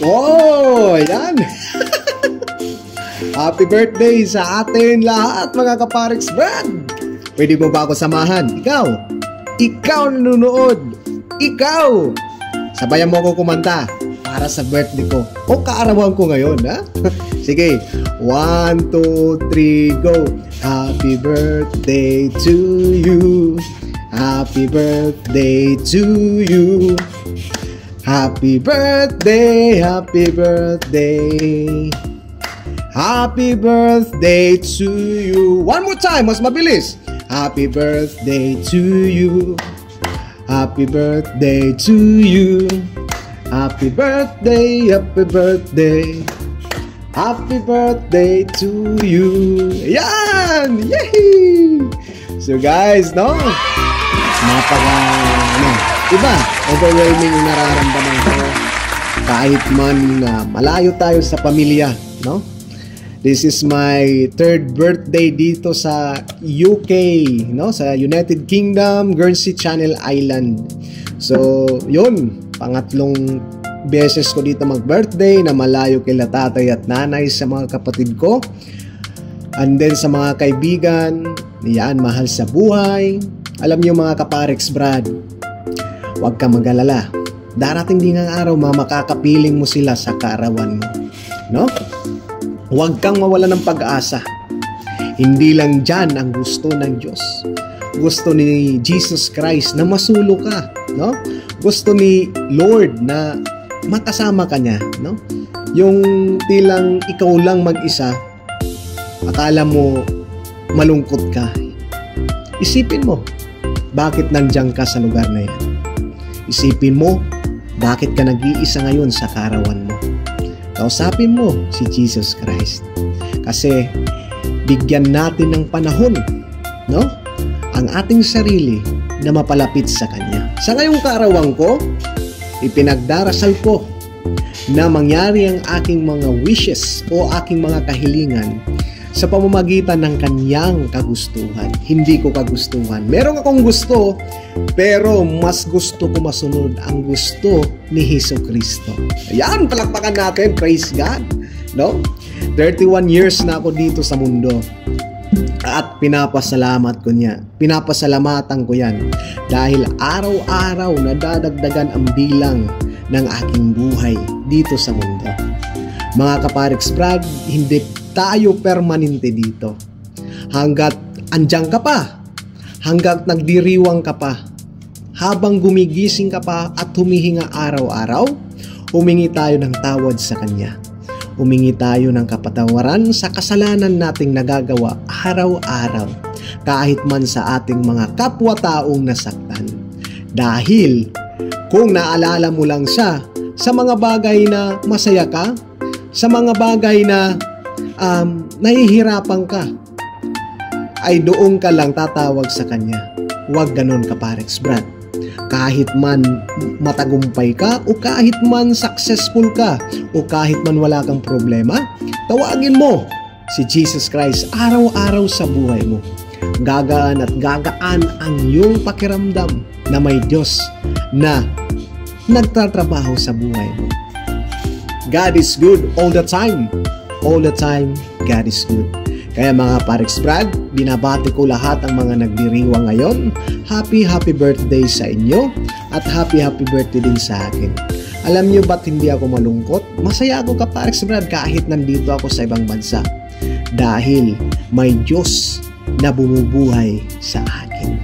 Oh, yan. Happy birthday sa atin lahat, mga Kaparex Brad. Pwede mo ba ako samahan? Ikaw nanonood. Ikaw. Sabayan mo ako kumanta para sa birthday ko o kaarawan ko ngayon, ha? Sige. 1, 2, 3, go. Happy birthday to you. Happy birthday to you. Happy birthday, happy birthday. Happy birthday to you. One more time, mas mabilis. Happy birthday to you. Happy birthday to you. Happy birthday, happy birthday. Happy birthday to you. Yan! Yay! So guys, no? Diba? Overwhelming yung nararamdaman ko. Kahit man malayo tayo sa pamilya, no? This is my 3rd birthday dito sa UK, no? Sa United Kingdom, Guernsey Channel Island. So, yun. Pangatlong beses ko dito mag-birthday na malayo kila tatay at nanay sa mga kapatid ko. And then sa mga kaibigan, yan, mahal sa buhay. Alam niyo mga Kaparex Brad, huwag kang mag-alala. Darating din ang araw, makakapiling mo sila sa kaarawan mo. No? Huwag kang mawala ng pag-asa. Hindi lang dyan ang gusto ng Diyos. Gusto ni Jesus Christ na masulo ka. No? Gusto ni Lord na makasama ka niya. No? Yung tilang ikaw lang mag-isa, akala mo malungkot ka. Isipin mo, bakit nandiyan ka sa lugar na yan? Isipin mo, bakit ka nag-iisa ngayon sa kaarawan mo? Kausapin mo si Jesus Christ. Kasi bigyan natin ng panahon, no? Ang ating sarili na mapalapit sa Kanya. Sa ngayong kaarawan ko, ipinagdarasal ko na mangyari ang aking mga wishes o aking mga kahilingan sa pamamagitan ng Kanyang kagustuhan. Hindi ko kagustuhan. Meron akong gusto, pero mas gusto ko masunod ang gusto ni Jesucristo. Ayan, palakpakan natin. Praise God. No? 31 years na ako dito sa mundo. At pinapasalamatan ko yan. Dahil araw-araw nadadagdagan ang bilang ng aking buhay dito sa mundo. Mga Kaparex Brad, hindi tayo permanente dito. Hanggat andyan ka pa, hanggat nagdiriwang ka pa, habang gumigising ka pa at humihinga araw-araw, humingi tayo ng tawad sa Kanya. Humingi tayo ng kapatawaran sa kasalanan nating nagagawa araw-araw, kahit man sa ating mga kapwa-taong nasaktan. Dahil kung naalala mo lang siya sa mga bagay na masaya ka, sa mga bagay na nahihirapan ka, ay doon ka lang tatawag sa Kanya. Huwag ganon, Kaparex Brad. Kahit man matagumpay ka, o kahit man successful ka, o kahit man wala kang problema, tawagin mo si Jesus Christ araw-araw sa buhay mo. Gagaan at gagaan ang iyong pakiramdam na may Diyos na nagtatrabaho sa buhay mo. God is good all the time. All the time, God is good. Kaya mga Parex Brad, binabati ko lahat ang mga nagdiriwang ngayon. Happy birthday sa inyo at happy birthday din sa akin. Alam nyo ba't hindi ako malungkot? Masaya ako, Kaparex Brad, kahit nandito ako sa ibang bansa. Dahil may Diyos na bumubuhay sa akin.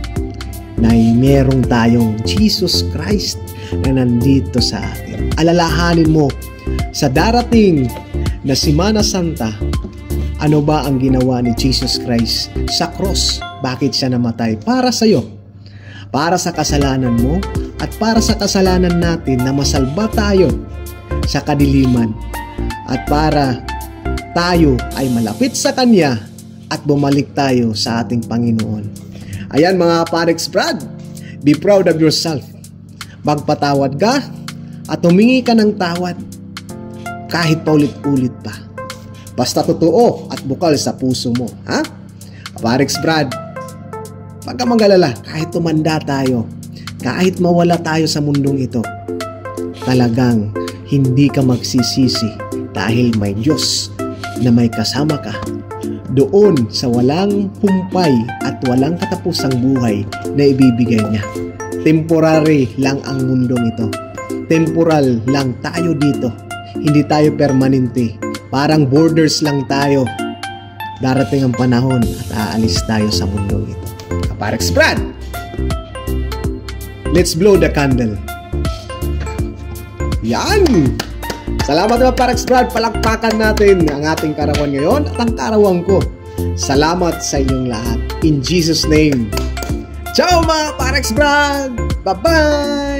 Na merong tayong Jesus Christ na nandito sa atin. Alalahanin mo sa darating na Semana Santa, ano ba ang ginawa ni Jesus Christ sa cross? Bakit siya namatay? Para sa iyo, para sa kasalanan mo, at para sa kasalanan natin na masalba tayo sa kadiliman, at para tayo ay malapit sa Kanya at bumalik tayo sa ating Panginoon. Ayan mga Parex Brad, be proud of yourself. Magpatawad ka at humingi ka ng tawad kahit paulit-ulit pa. Basta totoo at bukal sa puso mo, ha? Parex Brad, wag ka mag-alala, kahit tumanda tayo, kahit mawala tayo sa mundong ito, talagang hindi ka magsisisi dahil may Diyos na may kasama ka doon sa walang humpay at walang katapusang buhay na ibibigay niya. Temporary lang ang mundong ito. Temporal lang tayo dito. Hindi tayo permanente. Parang borders lang tayo. Darating ang panahon at aalis tayo sa mundong ito. Kaparex Brad, let's blow the candle. Yan! Salamat mga Parex Brad. Palakpakan natin ang ating karawan ngayon at ang karawan ko. Salamat sa inyong lahat. In Jesus' name. Ciao mga Parex Brad! Bye-bye!